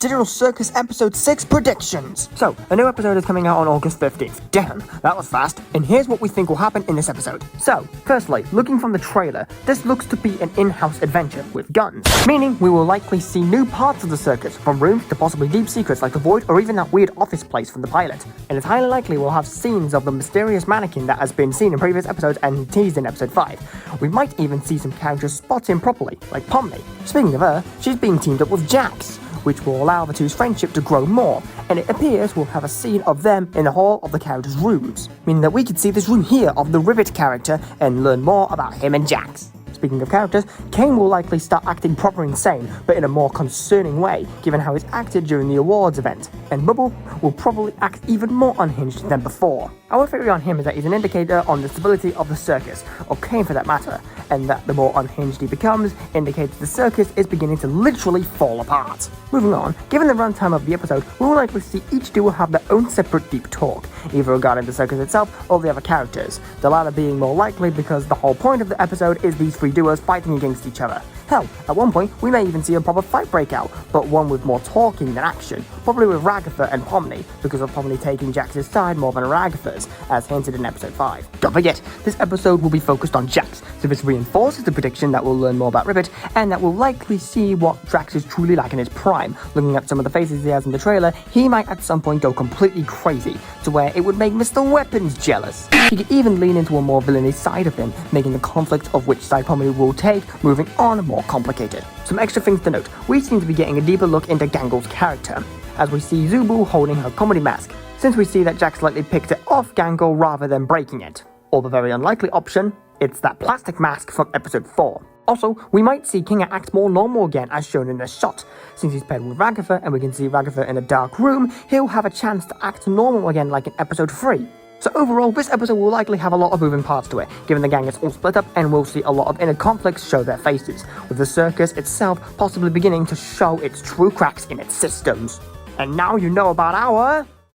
Digital Circus Episode 6 predictions. So, a new episode is coming out on August 15th. Damn, that was fast. And here's what we think will happen in this episode. So, firstly, looking from the trailer, this looks to be an in-house adventure with guns. Meaning, we will likely see new parts of the circus, from rooms to possibly deep secrets like the Void or even that weird office place from the pilot. And it's highly likely we'll have scenes of the mysterious mannequin that has been seen in previous episodes and teased in episode 5. We might even see some characters spotted improperly, like Pommy. Speaking of her, she's being teamed up with Jax, which will allow the two's friendship to grow more, and it appears we'll have a scene of them in the hall of the characters' rooms, meaning that we could see this room here of the Rivet character and learn more about him and Jax. Speaking of characters, Kane will likely start acting proper insane, but in a more concerning way, given how he's acted during the awards event, and Bubble will probably act even more unhinged than before. Our theory on him is that he's an indicator on the stability of the circus, or Kane for that matter, and that the more unhinged he becomes indicates the circus is beginning to literally fall apart. Moving on, given the runtime of the episode, we will likely see each duo have their own separate deep talk, either regarding the circus itself or the other characters, the latter being more likely because the whole point of the episode is these three duos fighting against each other. Hell, at one point, we may even see a proper fight break out, but one with more talking than action, probably with Ragatha and Pommy, because of Pommy taking Jax's side more than Ragatha's, as hinted in episode 5. Don't forget, this episode will be focused on Jax, so this reinforces the prediction that we'll learn more about Rivet, and that we'll likely see what Jax is truly like in his prime. Looking at some of the faces he has in the trailer, he might at some point go completely crazy, to where it would make Mr. Weapons jealous. He could even lean into a more villainous side of him, making the conflict of which side Pommy will take moving on more complicated. Some extra things to note, we seem to be getting a deeper look into Gangle's character, as we see Zubu holding her comedy mask, since we see that Jax likely picked it off Gangle rather than breaking it. Or the very unlikely option, it's that plastic mask from episode 4. Also, we might see Kinga act more normal again as shown in this shot. Since he's paired with Ragatha and we can see Ragatha in a dark room, he'll have a chance to act normal again like in episode 3. So overall, this episode will likely have a lot of moving parts to it, given the gang is all split up and we'll see a lot of inner conflicts show their faces, with the circus itself possibly beginning to show its true cracks in its systems. And now you know about our